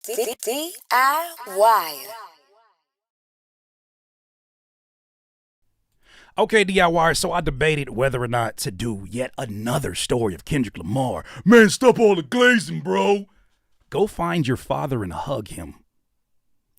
DIY. Okay, DIY, so I debated whether or not to do yet another story of Kendrick Lamar. Man, stop all the glazing, bro. Go find your father and hug him.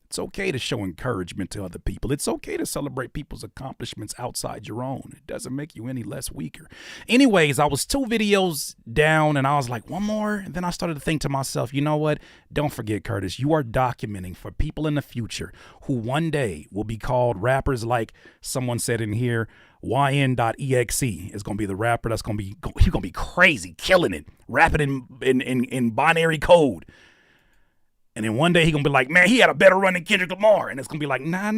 It's okay to show encouragement to other people. It's okay to celebrate people's accomplishments outside your own. It doesn't make you any less weaker. Anyways, I was 2 videos down and I was like, one more. And then I started to think to myself, you know what? Don't forget, Curtis, you are documenting for people in the future who one day will be called rappers like someone said in here, YN.exe is going to be the rapper that's going to be, he's going to be crazy, killing it, rapping in binary code. And then one day he gonna be like, man, he had a better run than Kendrick Lamar. And it's gonna be like, nah.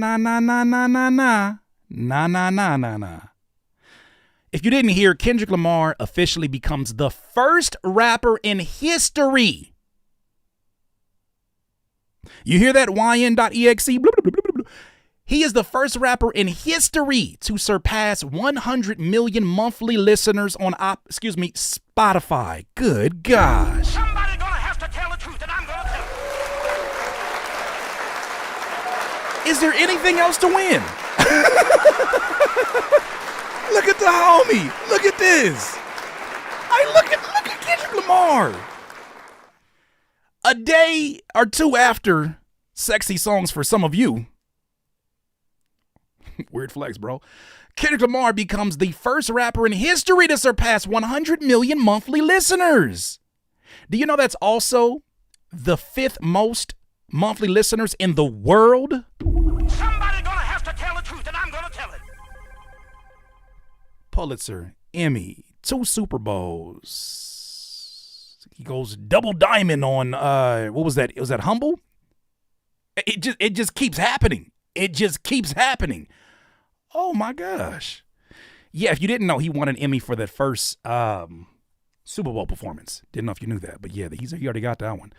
If you didn't hear, Kendrick Lamar officially becomes the first rapper in history. You hear that? YN.exe? He is the first rapper in history to surpass 100 million monthly listeners on Spotify. Good gosh. Somebody gonna have to tell the truth, and I'm gonna tell it. Is there anything else to win? Look at the homie. Look at this. Look at Kendrick Lamar. A day or 2 after Sexy Songs for Some of You. Weird flex, bro. Kendrick Lamar becomes the first rapper in history to surpass 100 million monthly listeners. Do you know that's also the 5th most monthly listeners in the world? Somebody gonna have to tell the truth, and I'm gonna tell it. Pulitzer, Emmy, 2 Super Bowls. He goes double diamond on what was that? Was that Humble? It just keeps happening. It just keeps happening. Oh my gosh. Yeah, if you didn't know, he won an Emmy for that first Super Bowl performance. Didn't know if you knew that, but yeah, he already got that one.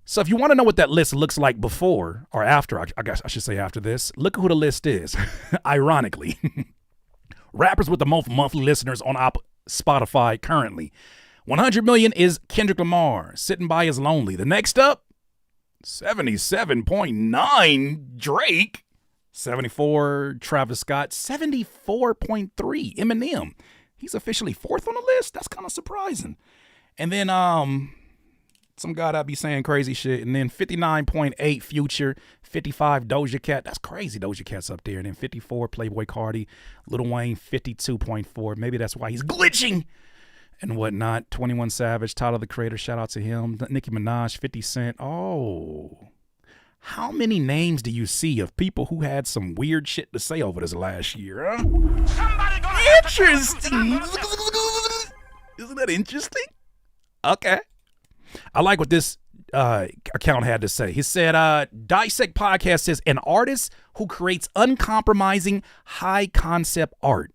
So if you want to know what that list looks like before or after, I guess I should say after this, look at who the list is. Ironically, rappers with the most monthly listeners on Spotify currently. 100 million is Kendrick Lamar, Sitting by Is Lonely. The next up, 77.9 Drake, 74 Travis Scott, 74.3 Eminem. He's officially 4th on the list. That's kind of surprising. And then some guy that be saying crazy shit. And then 59.8 Future, 55 Doja Cat. That's crazy. Doja Cat's up there. And then 54 Playboy Cardi, Lil Wayne 52.4. Maybe that's why he's glitching and whatnot. 21 Savage, Tyler the Creator. Shout out to him. Nicki Minaj, 50 Cent. Oh, how many names do you see of people who had some weird shit to say over this last year? Huh? Somebody gonna Interesting. Isn't that interesting? Okay. I like what this account had to say. He said, Dissect Podcast says, an artist who creates uncompromising, high-concept art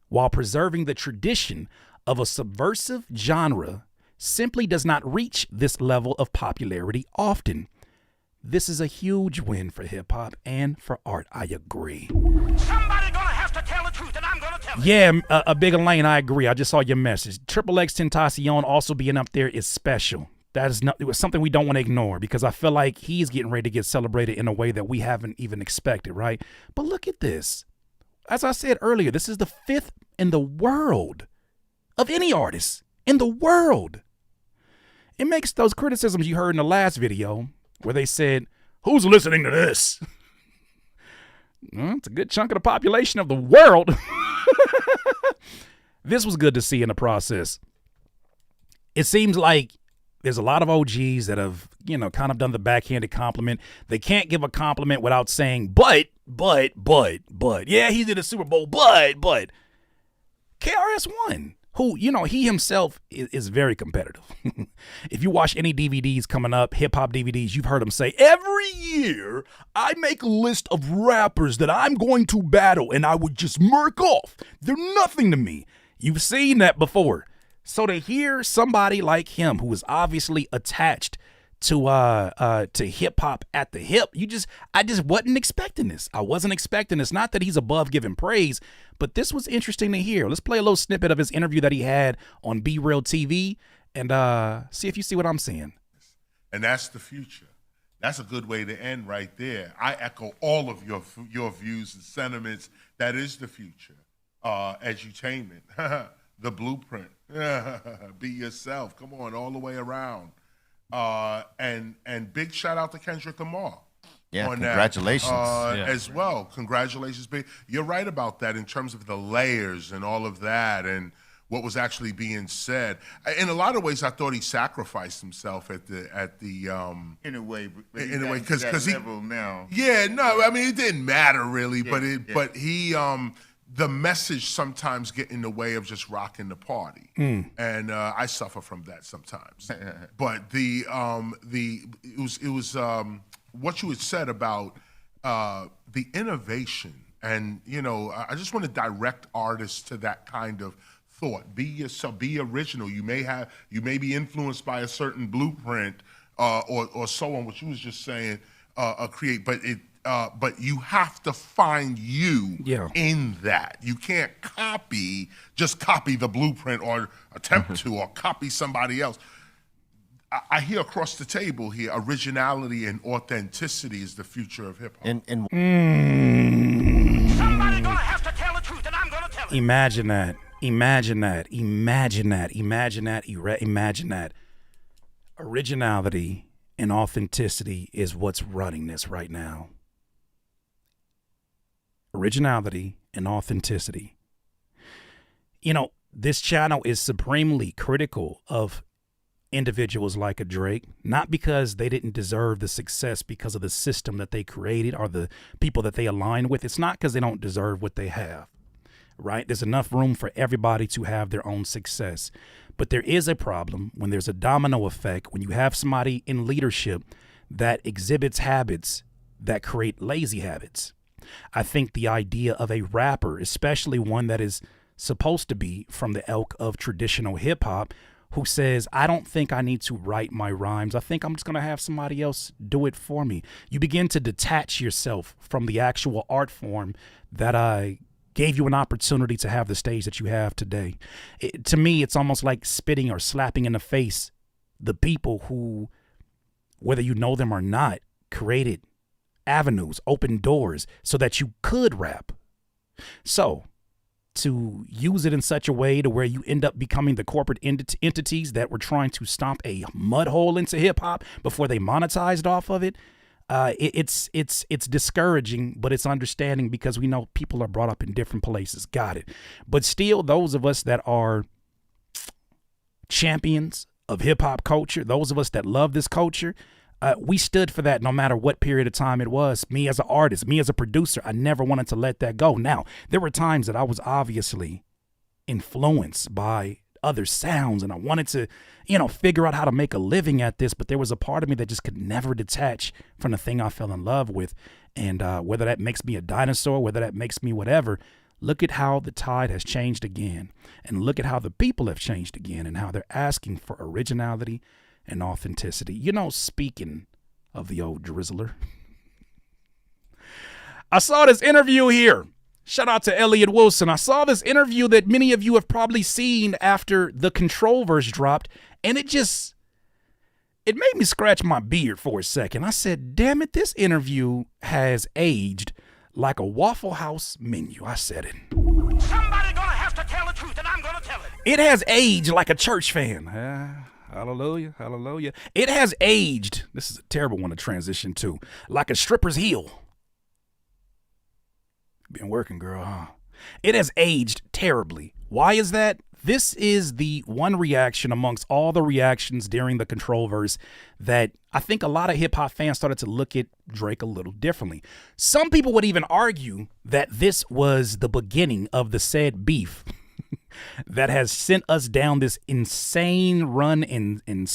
while preserving the tradition of a subversive genre simply does not reach this level of popularity often. This is a huge win for hip-hop and for art. I agree. Somebody gonna have to tell the truth, and I'm gonna tell it. Yeah, a Big Elaine, I agree. I just saw your message. Triple X Tentacion also being up there is special. That is not, it was something we don't want to ignore because I feel like he's getting ready to get celebrated in a way that we haven't even expected, right? But look at this. As I said earlier, this is the 5th in the world of any artist in the world. It makes those criticisms you heard in the last video where they said, who's listening to this? Well, it's a good chunk of the population of the world. This was good to see in the process. It seems like there's a lot of OGs that have, kind of done the backhanded compliment. They can't give a compliment without saying, but. Yeah, he did a Super Bowl, but. KRS One, who, he himself is very competitive. If you watch any DVDs coming up, hip-hop DVDs, you've heard him say, every year I make a list of rappers that I'm going to battle and I would just murk off. They're nothing to me. You've seen that before. So to hear somebody like him who is obviously attached to hip hop at the hip, I just wasn't expecting this. I wasn't expecting this. Not that he's above giving praise, but this was interesting to hear. Let's play a little snippet of his interview that he had on Be Real TV and see if you see what I'm saying. And that's the future. That's a good way to end right there. I echo all of your views and sentiments. That is the future. Edutainment, the blueprint. Be yourself. Come on, all the way around. And big shout out to Kendrick Lamar. Yeah, on congratulations. As well. Congratulations, big. You're right about that in terms of the layers and all of that and what was actually being said. In a lot of ways, I thought he sacrificed himself at the in a way, because he now. Yeah, no, I mean it didn't matter really, Yeah, but he the message sometimes get in the way of just rocking the party, and I suffer from that sometimes. But it was what you had said about the innovation, and I just want to direct artists to that kind of thought. Be yourself. Be original. You may be influenced by a certain blueprint or so on, what you was just saying. Create, but you have to find you in that. You can't just copy the blueprint or attempt to, or copy somebody else. I hear across the table here, originality and authenticity is the future of hip hop. Somebody gonna have to tell the truth, and I'm gonna tell it. Imagine that. Imagine that. Imagine that. Imagine that. Imagine that. Originality and authenticity is what's running this right now. Originality and authenticity. This channel is supremely critical of individuals like a Drake, not because they didn't deserve the success because of the system that they created or the people that they align with. It's not because they don't deserve what they have, right? There's enough room for everybody to have their own success. But there is a problem when there's a domino effect, when you have somebody in leadership that exhibits habits that create lazy habits. I think the idea of a rapper, especially one that is supposed to be from the ilk of traditional hip hop, who says, I don't think I need to write my rhymes. I think I'm just going to have somebody else do it for me. You begin to detach yourself from the actual art form that I gave you an opportunity to have the stage that you have today. To me, it's almost like spitting or slapping in the face the people who, whether you know them or not, created avenues, open doors so that you could rap. So to use it in such a way to where you end up becoming the corporate entities that were trying to stomp a mud hole into hip hop before they monetized off of it, it's discouraging, but it's understanding because we know people are brought up in different places. Got it. But still, those of us that are champions of hip hop culture, those of us that love this culture, we stood for that no matter what period of time it was. Me as an artist, me as a producer, I never wanted to let that go. Now, there were times that I was obviously influenced by other sounds and I wanted to, figure out how to make a living at this, but there was a part of me that just could never detach from the thing I fell in love with. And whether that makes me a dinosaur, whether that makes me whatever, look at how the tide has changed again. And look at how the people have changed again and how they're asking for originality and authenticity. Speaking of the old drizzler, I saw this interview here. Shout out to Elliott Wilson. I saw this interview that many of you have probably seen after the Control verse dropped, and it made me scratch my beard for a second. I said, damn it, this interview has aged like a Waffle House menu. I said it. Somebody gonna have to tell the truth, and I'm gonna tell it. It has aged like a church fan. Hallelujah, hallelujah. It has aged, this is a terrible one to transition to, like a stripper's heel. Been working, girl, huh? It has aged terribly. Why is that? This is the one reaction amongst all the reactions during the Control verse that I think a lot of hip hop fans started to look at Drake a little differently. Some people would even argue that this was the beginning of the said beef that has sent us down this insane run in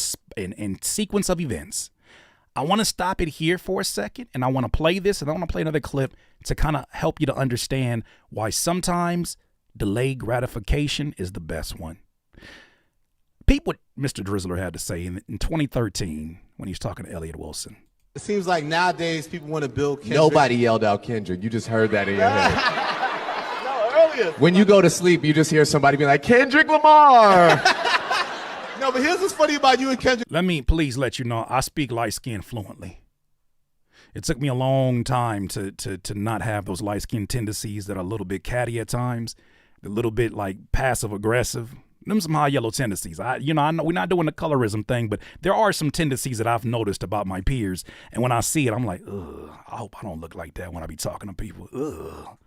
sequence of events. I want to stop it here for a second, and I want to play this, and I want to play another clip to kind of help you to understand why sometimes delayed gratification is the best one. Peep what Mr. Drizzler had to say in 2013 when he was talking to Elliott Wilson. It seems like nowadays people want to build Kendrick. Nobody yelled out Kendrick. You just heard that in your head. No, earlier. When you go to sleep, you just hear somebody be like, Kendrick Lamar. No, No, but here's what's funny about you and Kendrick. Let me please let you know I speak light skin fluently. It took me a long time to not have those light skin tendencies that are a little bit catty at times, a little bit like passive aggressive. Them some high yellow tendencies. I know we're not doing the colorism thing, but there are some tendencies that I've noticed about my peers, and when I see it, I'm like, ugh, I hope I don't look like that when I be talking to people. Ugh.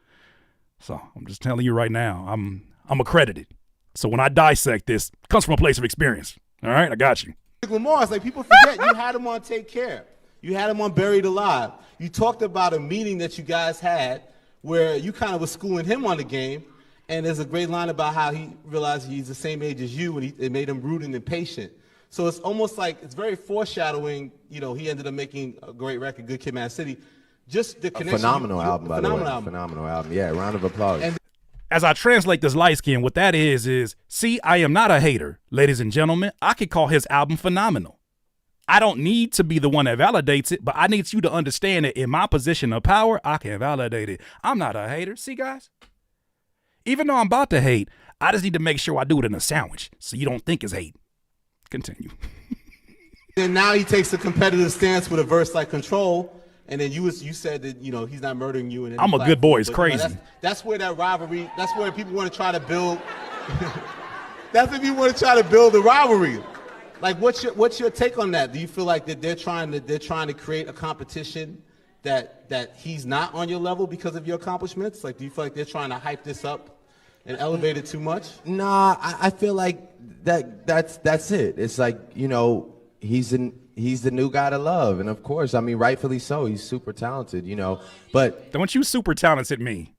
So I'm just telling you right now, I'm accredited. So when I dissect this, it comes from a place of experience. All right, I got you. Kendrick Lamar, it's like people forget you had him on Take Care. You had him on Buried Alive. You talked about a meeting that you guys had where you kind of was schooling him on the game. And there's a great line about how he realized he's the same age as you, and it made him rude and impatient. So it's almost like it's very foreshadowing. You know, he ended up making a great record, Good Kid, Mad City. Just the connection. Phenomenal album, by the way. Phenomenal album. Yeah, round of applause. And as I translate this light skin, what that is, see, I am not a hater, ladies and gentlemen. I could call his album phenomenal. I don't need to be the one that validates it, but I need you to understand that in my position of power, I can validate it. I'm not a hater. See, guys? Even though I'm about to hate, I just need to make sure I do it in a sandwich so you don't think it's hate. Continue. then now he takes a competitive stance with a verse like Control, and then you said that he's not murdering you. I'm a good boy. It's crazy. That's where that rivalry. That's where people want to try to build. That's if you want to try to build a rivalry. Like, what's your take on that? Do you feel like that they're trying to create a competition that he's not on your level because of your accomplishments? Like, do you feel like they're trying to hype this up and elevate it too much? Nah, I feel like that's it. It's like, he's the new guy to love, and of course, I mean, rightfully so. He's super talented, But don't you super talented me?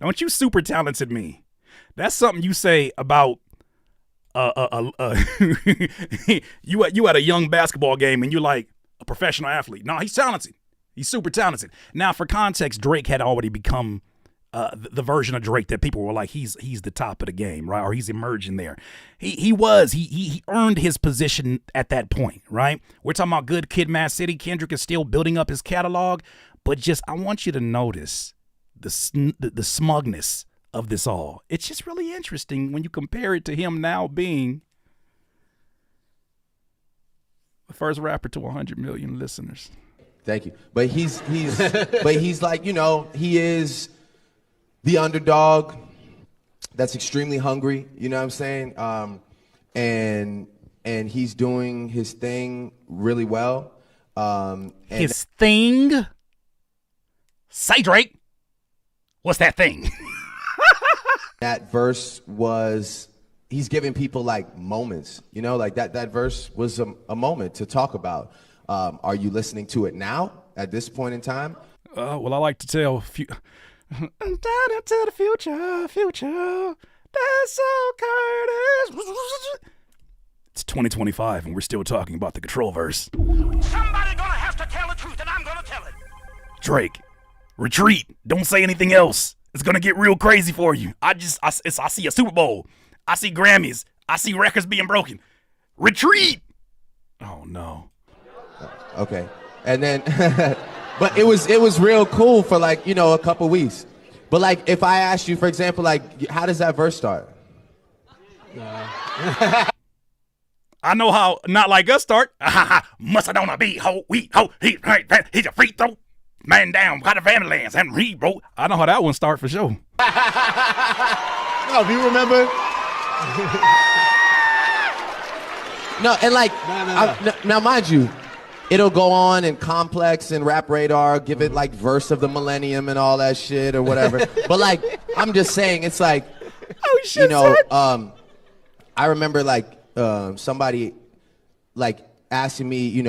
Don't you super talented me? That's something you say about you at a young basketball game and you're like a professional athlete. No, he's talented. He's super talented. Now, for context, Drake had already become the version of Drake that people were like, he's the top of the game, right? Or he's emerging there. He earned his position at that point, right? We're talking about Good Kid, Mad City. Kendrick is still building up his catalog, but I want you to notice the smugness of this all. It's just really interesting when you compare it to him now being the first rapper to 100 million listeners. Thank you. But he's but he's like, he is the underdog that's extremely hungry, you know what I'm saying? And he's doing his thing really well. His thing? Say, Drake. What's that thing? That verse was, he's giving people like moments, like that verse was a moment to talk about. Are you listening to it now at this point in time? Well, I like to tell down into the future, that's so Curtis. It's 2025 and we're still talking about the Control verse. Somebody gonna have to tell the truth, and I'm gonna tell it. Drake, retreat. Don't say anything else. It's gonna get real crazy for you. I see a Super Bowl. I see Grammys. I see records being broken. Retreat. Oh no. Okay. And then, but it was real cool for like, a couple weeks. But like, if I asked you, for example, like, how does that verse start? I know how Not Like Us start. Must have done a beat, ho, we, ho, he's a free throw. Man down, got a family lands, and he wrote. I know how that one start for sure. No, do you remember? No, and like, No. now mind you, it'll go on in Complex and Rap Radar, give it like verse of the millennium and all that shit or whatever. But like, I'm just saying, it's like, Oh shit, son. I remember like somebody like asking me,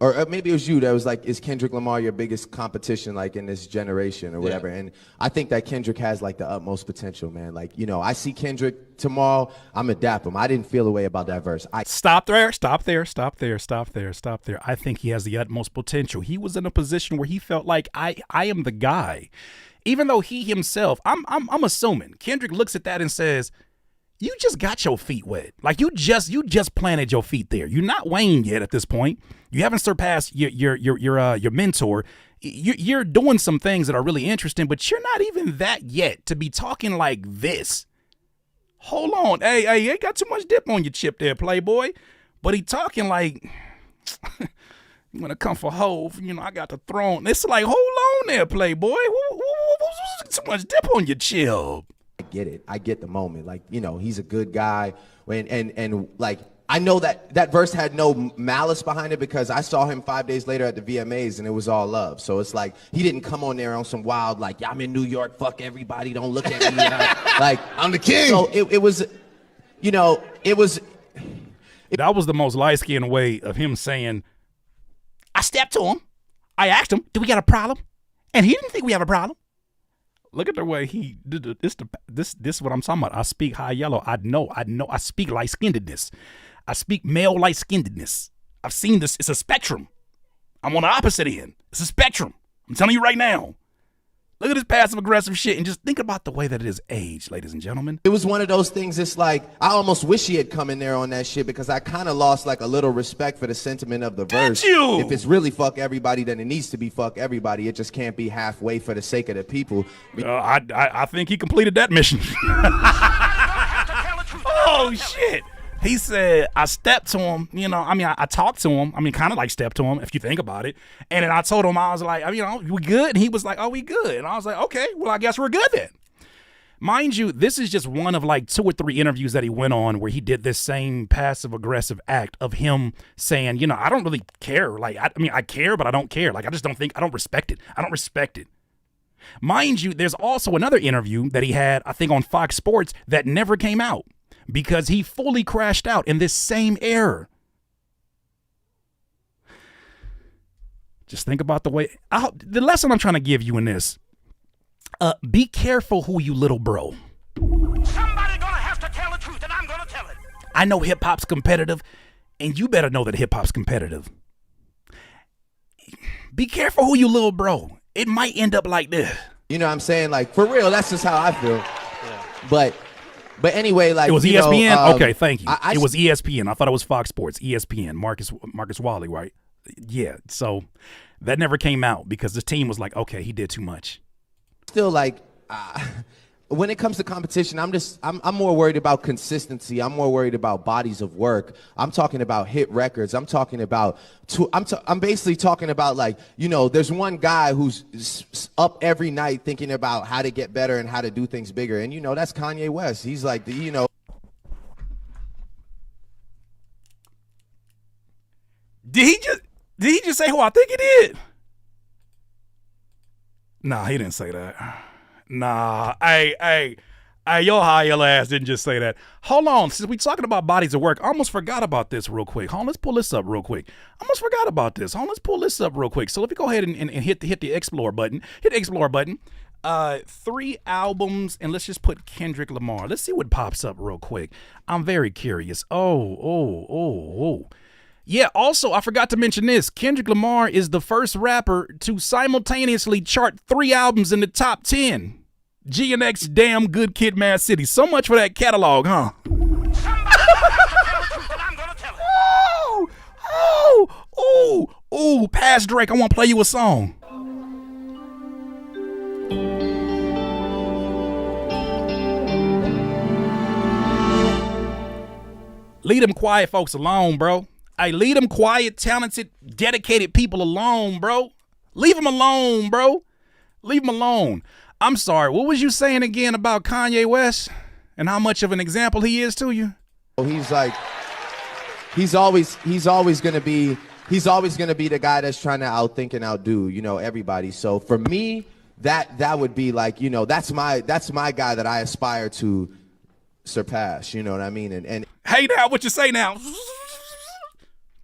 or maybe it was you that was like, is Kendrick Lamar your biggest competition like in this generation or whatever? Yeah. And I think that Kendrick has like the utmost potential, man. Like, I see Kendrick tomorrow, I'm adapt him. I didn't feel a way about that verse. Stop there. I think he has the utmost potential. He was in a position where he felt like I am the guy. Even though he himself, I'm assuming Kendrick looks at that and says, you just got your feet wet. Like you just planted your feet there. You're not Wayne yet at this point. You haven't surpassed your mentor. You're doing some things that are really interesting, but you're not even that yet to be talking like this Hold on. Hey, you ain't got too much dip on your chip there, Playboy. But he talking like, you want to come for Hove, I got the throne. It's like, hold on there, Playboy. Too much dip on your chip. I get it. I get the moment. Like, he's a good guy. And like, I know that verse had no malice behind it because I saw him 5 days later at the VMAs and it was all love. So it's like, he didn't come on there on some wild, like, yeah, I'm in New York, fuck everybody, don't look at me. Like, I'm the king. So it was, that was the most light-skinned way of him saying, I stepped to him. I asked him, do we got a problem? And he didn't think we have a problem. Look at the way he did this. This is what I'm talking about. I speak high yellow. I know. I speak light-skinnedness. I speak male light-skinnedness. I've seen this. It's a spectrum. I'm on the opposite end. It's a spectrum. I'm telling you right now. Look at this passive-aggressive shit and just think about the way that it is aged, ladies and gentlemen. It was one of those things, it's like, I almost wish he had come in there on that shit because I kind of lost like a little respect for the sentiment of the verse. You? If it's really fuck everybody, then it needs to be fuck everybody. It just can't be halfway for the sake of the people. I think he completed that mission. Oh, shit. He said, I stepped to him, I talked to him. Kind of like stepped to him, if you think about it. And then I told him, I was like, we good? And he was like, oh, we good. And I was like, okay, well, I guess we're good then. Mind you, this is just one of like 2 or 3 interviews that he went on where he did this same passive-aggressive act of him saying, I don't really care. Like, I care, but I don't care. Like, I don't respect it. I don't respect it. Mind you, there's also another interview that he had, I think, on Fox Sports that never came out. Because he fully crashed out in this same error. Just think about the way. The lesson I'm trying to give you in this. Be careful who you little bro. Somebody gonna have to tell the truth, and I'm gonna tell it. I know hip hop's competitive, and you better know that hip hop's competitive. Be careful who you little bro. It might end up like this. You know what I'm saying? Like, for real, that's just how I feel. Yeah. But anyway, like, it was ESPN. Okay, thank you. It was ESPN. I thought it was Fox Sports. ESPN. Marcus Wally, right? Yeah. So that never came out because the team was like, okay, he did too much. Still, like, when it comes to competition, I'm more worried about consistency. I'm more worried about bodies of work. I'm talking about hit records. I'm talking about I'm basically talking about, like, there's one guy who's up every night thinking about how to get better and how to do things bigger. And that's Kanye West. He's like Did he just say who I think he did? Nah, he didn't say that. Nah, hey, your high yellow ass didn't just say that. Hold on, since we talking about bodies of work, I almost forgot about this real quick. Hold on, let's pull this up real quick. I almost forgot about this. Hold on, let's pull this up real quick. So let me go ahead and hit the Explore button. Hit the Explore button. 3 albums, and let's just put Kendrick Lamar. Let's see what pops up real quick. I'm very curious. Oh. Yeah, also, I forgot to mention this. Kendrick Lamar is the first rapper to simultaneously chart 3 albums in the top 10. G&X, Damn Good Kid, Mad City. So much for that catalog, huh? Oh, past Drake, I want to play you a song. Leave them quiet folks alone, bro. Hey, leave them quiet, talented, dedicated people alone, bro. Leave them alone, bro. Leave them alone. I'm sorry, what was you saying again about Kanye West and how much of an example he is to you? He's like, he's always gonna be the guy that's trying to outthink and outdo, everybody. So for me, that would be like, that's my guy that I aspire to surpass. You know what I mean? And hey, now what you say now?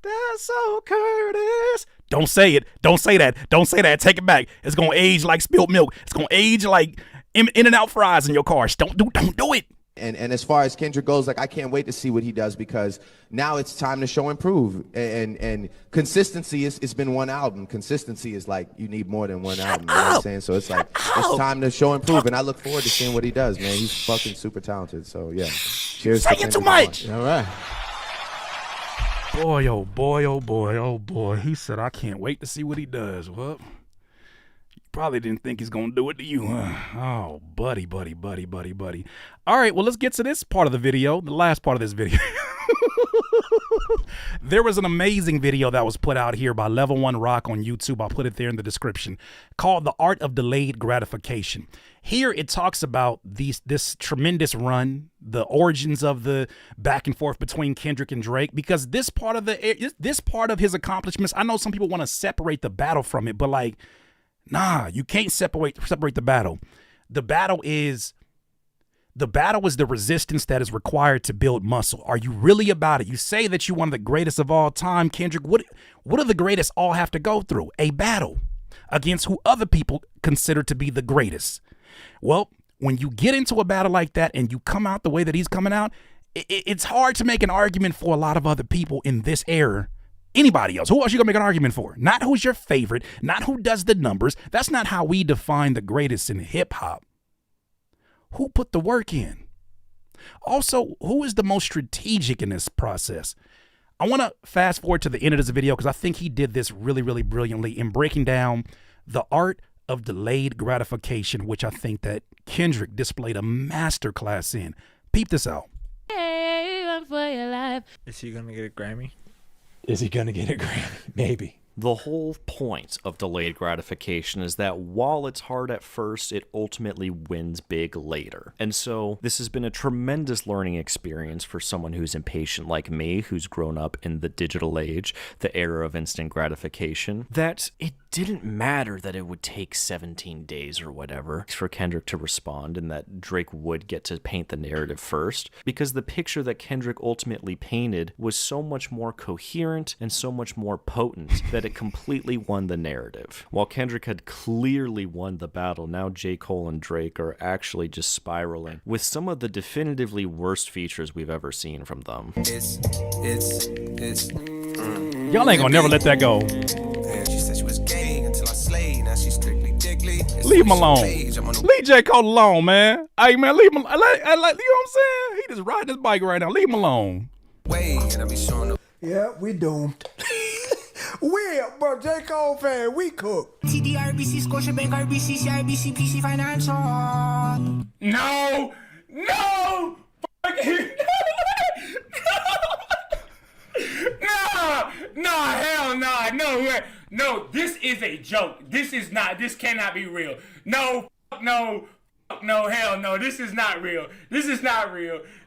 That's so Curtis. Don't say it. Don't say that. Don't say that. Take it back. It's gonna age like spilled milk. It's gonna age like In-N-Out fries in your car. Don't do it. And as far as Kendrick goes, like, I can't wait to see what he does because now it's time to show and prove. And consistency it's been one album. Consistency is like you need more than one album. You know what I'm saying? So it's like it's time to show and prove. And I look forward to seeing what he does, man. He's fucking super talented. So yeah. Cheers. Saying too much. All right. Boy, oh boy, oh boy, oh boy. He said, I can't wait to see what he does. Well, Probably didn't think he's going to do it to you, huh? Oh, buddy. All right, well, let's get to this part of the video, the last part of this video. There was an amazing video that was put out here by Level 1 Rock on YouTube. I'll put it there in the description, called The Art of Delayed Gratification. Here it talks about this tremendous run, the origins of the back and forth between Kendrick and Drake, because this part of his accomplishments, I know some people want to separate the battle from it, but like, nah, you can't separate the battle. The battle is the resistance that is required to build muscle. Are you really about it? You say that you're one of the greatest of all time, Kendrick. What do the greatest all have to go through? A battle against who other people consider to be the greatest. Well, when you get into a battle like that and you come out the way that he's coming out, it's hard to make an argument for a lot of other people in this era. Anybody else? Who else you gonna make an argument for? Not who's your favorite, not who does the numbers. That's not how we define the greatest in hip hop. Who put the work in? Also, who is the most strategic in this process? I want to fast forward to the end of this video because I think he did this really, really brilliantly in breaking down the art of delayed gratification, which I think that Kendrick displayed a masterclass in. Peep this out. Hey, run for your life. Is he gonna get a Grammy? Is he gonna get a Grammy? Maybe. The whole point of delayed gratification is that while it's hard at first, it ultimately wins big later. And so this has been a tremendous learning experience for someone who's impatient like me, who's grown up in the digital age, the era of instant gratification, that it didn't matter that it would take 17 days or whatever for Kendrick to respond and that Drake would get to paint the narrative first, because the picture that Kendrick ultimately painted was so much more coherent and so much more potent that it completely won the narrative. While Kendrick had clearly won the battle, now J. Cole and Drake are actually just spiraling with some of the definitively worst features we've ever seen from them. Y'all ain't gonna never let that go. Leave him alone. Leave J. Cole alone, man. Hey, man, leave him. You know what I'm saying? He just riding his bike right now. Leave him alone. Yeah, we doomed. But J. Cole fan, we cooked. TDRBC, Scotiabank, RBC, CIBC, PC Financial. No! Hell no, no, this is a joke. This cannot be real. No, hell no, this is not real.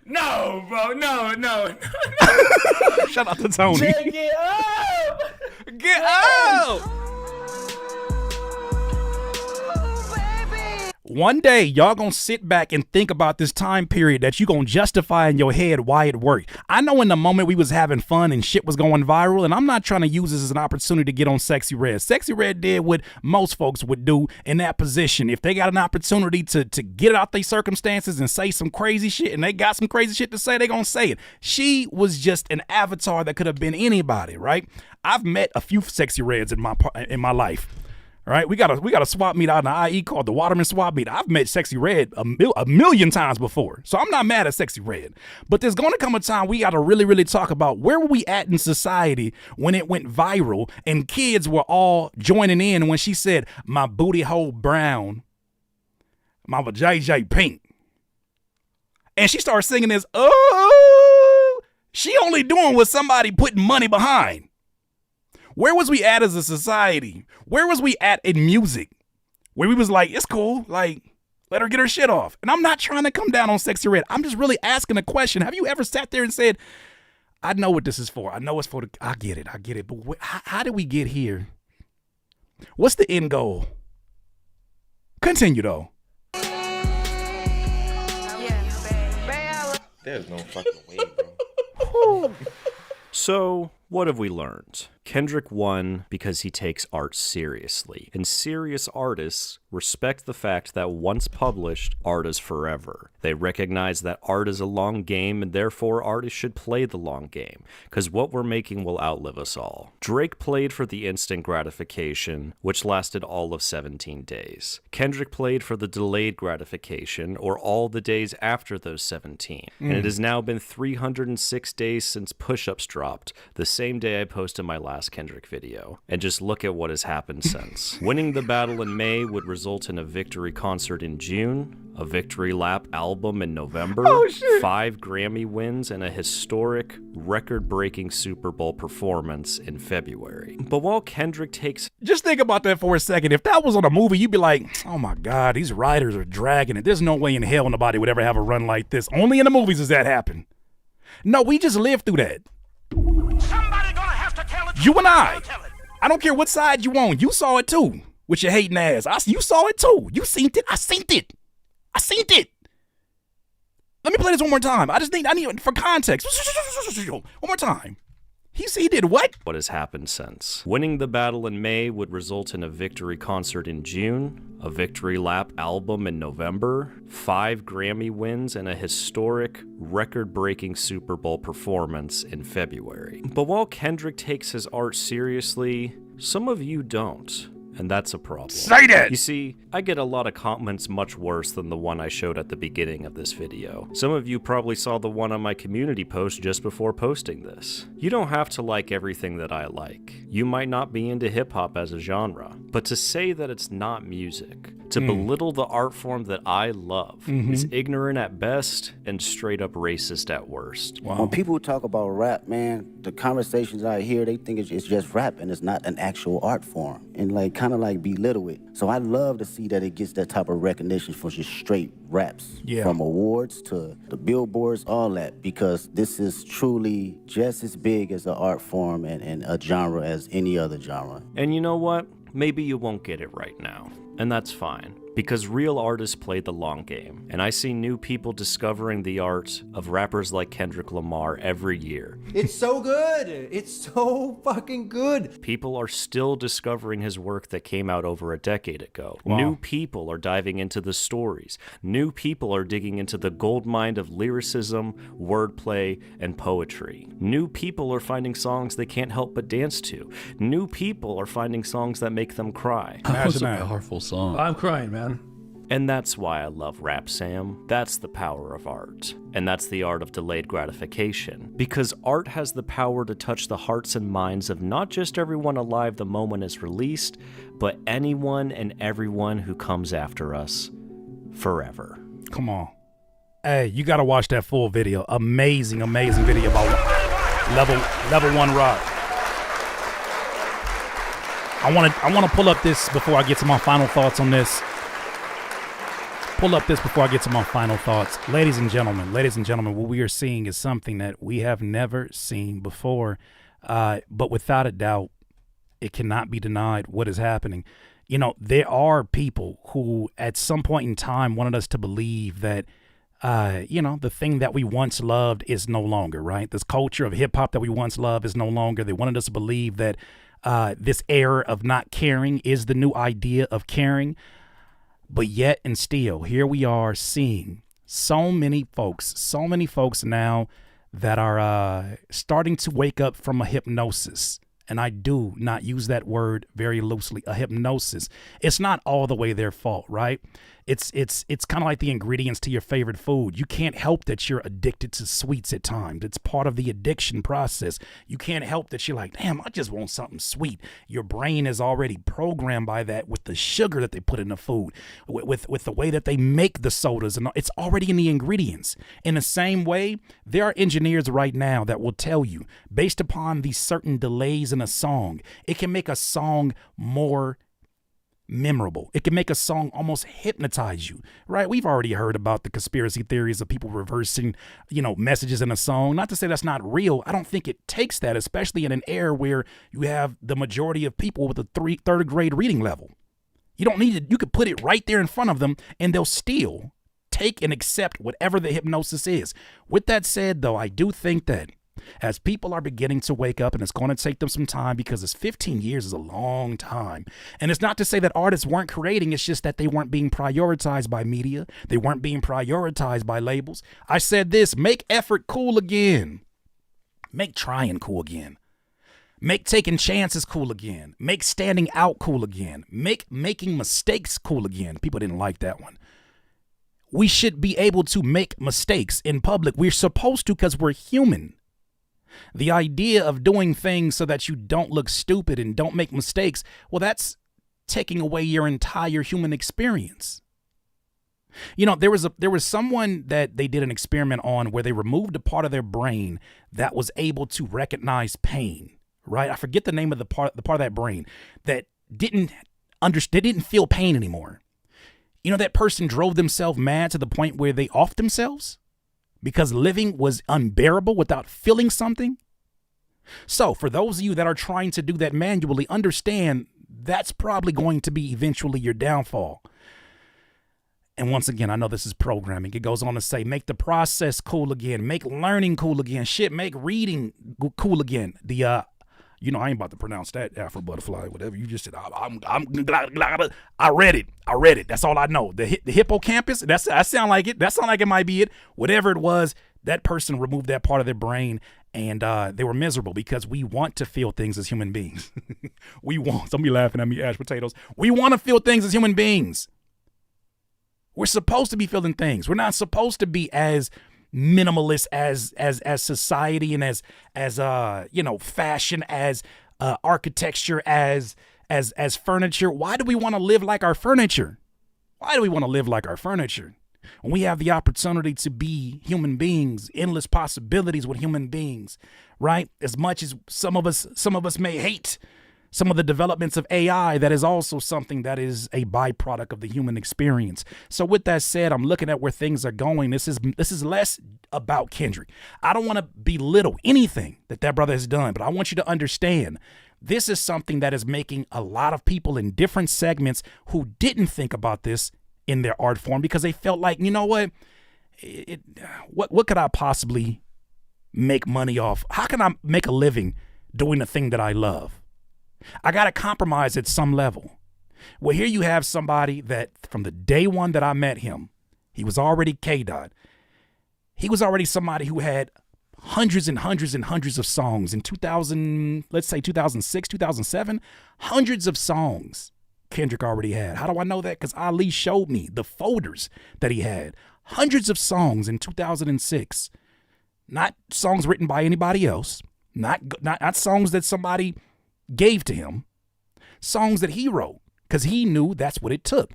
No, bro, no. Shout out to Tony. Get up! Get out! One day, y'all gonna sit back and think about this time period that you gonna justify in your head why it worked. I know in the moment we was having fun and shit was going viral, and I'm not trying to use this as an opportunity to get on Sexy Red. Sexy Red did what most folks would do in that position. If they got an opportunity to get out their circumstances and say some crazy shit, and they got some crazy shit to say, they gonna say it. She was just an avatar that could have been anybody, right? I've met a few Sexy Reds in my life. All right, we got a swap meet out in the IE called the Waterman Swap Meet. I've met Sexy Red a million times before, so I'm not mad at Sexy Red. But there's going to come a time we got to really, really talk about where were we at in society when it went viral and kids were all joining in when she said, "My booty hole brown, my vajayjay pink," and she started singing this. Oh, she only doing what somebody putting money behind. Where was we at as a society? Where was we at in music? Where we was like, it's cool, like, let her get her shit off. And I'm not trying to come down on Sexy Red. I'm just really asking a question. Have you ever sat there and said, I know what this is for. I know it's for I get it. But how did we get here? What's the end goal? Continue, though. There's no fucking way, bro. So, what have we learned? Kendrick won because he takes art seriously. And serious artists respect the fact that once published, art is forever. They recognize that art is a long game, and therefore artists should play the long game, because what we're making will outlive us all. Drake played for the instant gratification, which lasted all of 17 days. Kendrick played for the delayed gratification, or all the days after those 17. And it has now been 306 days since Push-Ups dropped, the same day I posted my last last Kendrick video, and just look at what has happened since. Winning the battle in May would result in a victory concert in June, a victory lap album in November, 5 Grammy wins, and a historic, record-breaking Super Bowl performance in February. But while Kendrick takes... Just think about that for a second. If that was on a movie, you'd be like, oh my God, these writers are dragging it. There's no way in hell nobody would ever have a run like this. Only in the movies does that happen. No, we just lived through that. Somebody gonna have to tell it. You and I don't care what side you on. You saw it too with your hating ass. You saw it too. You seen it. I seen it. I seen it. Let me play this one more time. I need for context. One more time. He did what? What has happened since. Winning the battle in May would result in a victory concert in June, a victory lap album in November, 5 Grammy wins, and a historic, record-breaking Super Bowl performance in February. But while Kendrick takes his art seriously, some of you don't. And that's a problem. Say that! You see, I get a lot of comments much worse than the one I showed at the beginning of this video. Some of you probably saw the one on my community post just before posting this. You don't have to like everything that I like. You might not be into hip-hop as a genre, but to say that it's not music, to belittle the art form that I love, is ignorant at best and straight up racist at worst. Wow. When people talk about rap, man, the conversations I hear, they think it's just rap and it's not an actual art form. And like, kind of like belittle it. So I love to see that it gets that type of recognition for just straight raps. Yeah. From awards to the billboards, all that, because this is truly just as big as an art form and a genre as any other genre. And you know what? Maybe you won't get it right now. And that's fine, because real artists play the long game, and I see new people discovering the art of rappers like Kendrick Lamar every year. It's so good! It's so fucking good! People are still discovering his work that came out over a decade ago. Wow. New people are diving into the stories. New people are digging into the goldmine of lyricism, wordplay, and poetry. New people are finding songs they can't help but dance to. New people are finding songs that make them cry. That was a powerful song. I'm crying, man. And that's why I love rap, Sam. That's the power of art. And that's the art of delayed gratification. Because art has the power to touch the hearts and minds of not just everyone alive the moment it's released, but anyone and everyone who comes after us forever. Come on. Hey, you got to watch that full video. Amazing, amazing video about level 1 rock. I want to pull up this before I get to my final thoughts on this. Ladies and gentlemen, what we are seeing is something that we have never seen before. But without a doubt, it cannot be denied what is happening. You know, there are people who at some point in time wanted us to believe that, the thing that we once loved is no longer, right? This culture of hip hop that we once loved is no longer. They wanted us to believe that this era of not caring is the new idea of caring. But yet and still, here we are seeing so many folks now that are starting to wake up from a hypnosis. And I do not use that word very loosely, a hypnosis. It's not all the way their fault, right? It's kind of like the ingredients to your favorite food. You can't help that you're addicted to sweets at times. It's part of the addiction process. You can't help that you're like, damn, I just want something sweet. Your brain is already programmed by that with the sugar that they put in the food, with the way that they make the sodas, and it's already in the ingredients. In the same way, there are engineers right now that will tell you, based upon these certain delays in a song, it can make a song more memorable. It can make a song almost hypnotize you, right? We've already heard about the conspiracy theories of people reversing, messages in a song. Not to say that's not real. I don't think it takes that, especially in an era where you have the majority of people with a third grade reading level. You don't need it. You could put it right there in front of them and they'll still take and accept whatever the hypnosis is. With that said, though, I do think that as people are beginning to wake up, and it's going to take them some time because it's 15 years is a long time. And it's not to say that artists weren't creating. It's just that they weren't being prioritized by media. They weren't being prioritized by labels. I said this, make effort cool again. Make trying cool again. Make taking chances cool again. Make standing out cool again. Make making mistakes cool again. People didn't like that one. We should be able to make mistakes in public. We're supposed to because we're human. The idea of doing things so that you don't look stupid and don't make mistakes, well, that's taking away your entire human experience. You know, there was someone that they did an experiment on where they removed a part of their brain that was able to recognize pain, right? I forget the name of the part of that brain that didn't feel pain anymore. You know, that person drove themselves mad to the point where they offed themselves because living was unbearable without feeling something. So for those of you that are trying to do that manually, understand that's probably going to be eventually your downfall. And once again, I know this is programming. It goes on to say, make the process cool again, make learning cool again, make reading cool again. I ain't about to pronounce that Afro butterfly, whatever you just said. I read it. That's all I know. The hippocampus. That sound like it. That sound like it might be it. Whatever it was, that person removed that part of their brain, and they were miserable because we want to feel things as human beings. Somebody laughing at me, ashed potatoes. We want to feel things as human beings. We're supposed to be feeling things. We're not supposed to be as minimalist as society and as fashion, as architecture, as furniture. Why do we want to live like our furniture? When we have the opportunity to be human beings, endless possibilities with human beings, right? As much as some of us may hate some of the developments of AI, that is also something that is a byproduct of the human experience. So with that said, I'm looking at where things are going. This is less about Kendrick. I don't want to belittle anything that brother has done, but I want you to understand this is something that is making a lot of people in different segments who didn't think about this in their art form because they felt like, you know what, what could I possibly make money off? How can I make a living doing the thing that I love? I got to compromise at some level. Well, here you have somebody that from the day one that I met him, he was already K-Dot. He was already somebody who had hundreds and hundreds and hundreds of songs in 2006, 2007, hundreds of songs Kendrick already had. How do I know that? Because Ali showed me the folders that he had. Hundreds of songs in 2006. Not songs written by anybody else. Not songs that somebody gave to him, songs that he wrote because he knew that's what it took.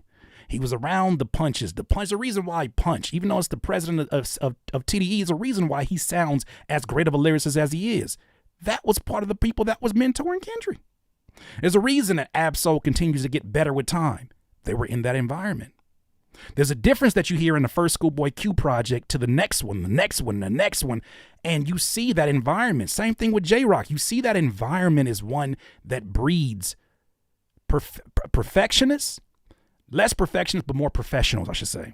He was around the punches. The reason why Punch, even though it's the president of TDE, is a reason why he sounds as great of a lyricist as he is. That was part of the people that was mentoring Kendrick. There's a reason that Ab-Soul continues to get better with time. They were in that environment. There's a difference that you hear in the first Schoolboy Q project to the next one, and you see that environment. Same thing with J-Rock. You see that environment is one that breeds perfectionists, less perfectionists, but more professionals, I should say.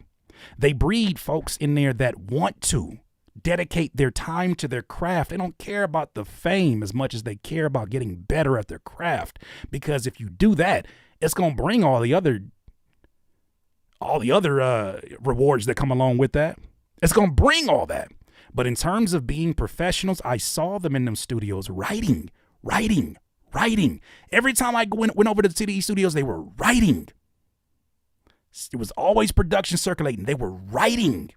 They breed folks in there that want to dedicate their time to their craft. They don't care about the fame as much as they care about getting better at their craft, because if you do that, it's going to bring all the other rewards that come along with that. It's going to bring all that. But in terms of being professionals, I saw them in them studios writing. Every time I went over to the TDE studios, they were writing. It was always production circulating. They were writing.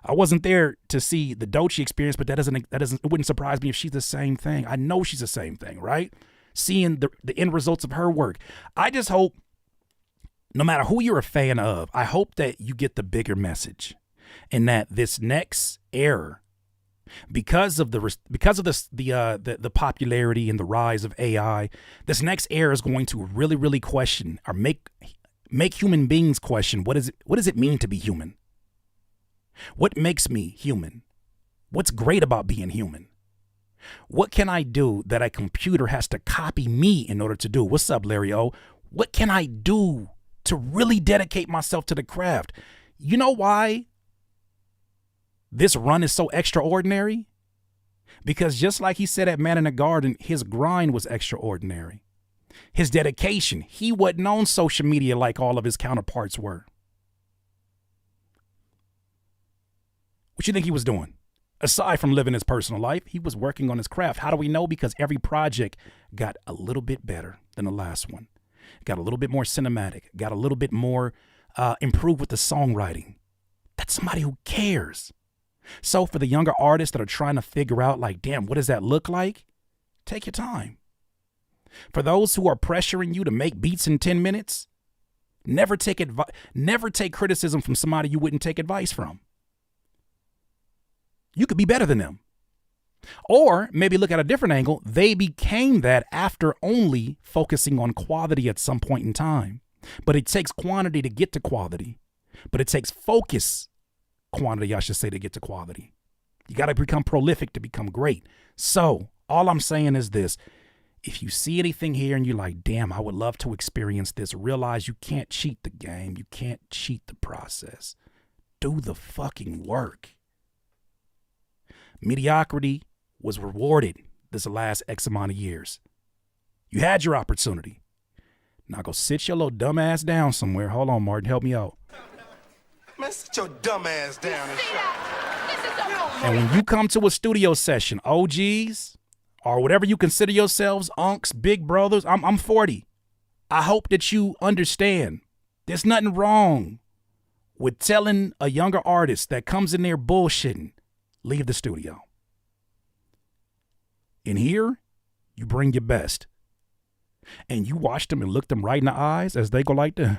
I wasn't there to see the Doechii experience, but it wouldn't surprise me if she's the same thing. I know she's the same thing, right? Seeing the end results of her work. I just hope, no matter who you're a fan of, I hope that you get the bigger message, and that this next era, because of the popularity and the rise of AI, this next era is going to really, really question or make human beings question what does it mean to be human? What makes me human? What's great about being human? What can I do that a computer has to copy me in order to do? What's up, Larry O? What can I do to really dedicate myself to the craft? You know why this run is so extraordinary? Because just like he said at Man in the Garden, his grind was extraordinary. His dedication, he wasn't on social media like all of his counterparts were. What you think he was doing? Aside from living his personal life, he was working on his craft. How do we know? Because every project got a little bit better than the last one. Got a little bit more cinematic, got a little bit more improved with the songwriting. That's somebody who cares. So for the younger artists that are trying to figure out, like, damn, what does that look like? Take your time. For those who are pressuring you to make beats in 10 minutes, never take criticism from somebody you wouldn't take advice from. You could be better than them. Or maybe look at a different angle. They became that after only focusing on quality at some point in time. But it takes quantity to get to quality. But it takes quantity, I should say, to get to quality. You got to become prolific to become great. So all I'm saying is this. If you see anything here and you're like, damn, I would love to experience this, realize you can't cheat the game. You can't cheat the process. Do the fucking work. Mediocrity was rewarded this last X amount of years. You had your opportunity. Now go sit your little dumb ass down somewhere. Hold on, Martin, help me out. Man, sit your dumb ass down and shut. And when you come to a studio session, OGs, or whatever you consider yourselves, unks, big brothers, I'm 40. I hope that you understand there's nothing wrong with telling a younger artist that comes in there bullshitting, leave the studio. In here, you bring your best. And you watch them and look them right in the eyes as they go like this.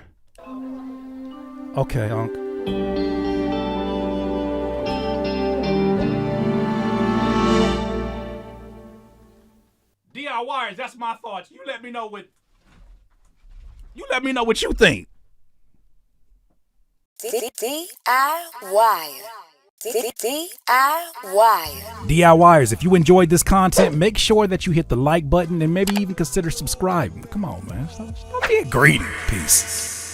Okay, Unc. DIYers, that's my thoughts. You let me know what you think. DIYers, if you enjoyed this content, make sure that you hit the like button and maybe even consider subscribing. Come on, man. Stop being greedy. Peace.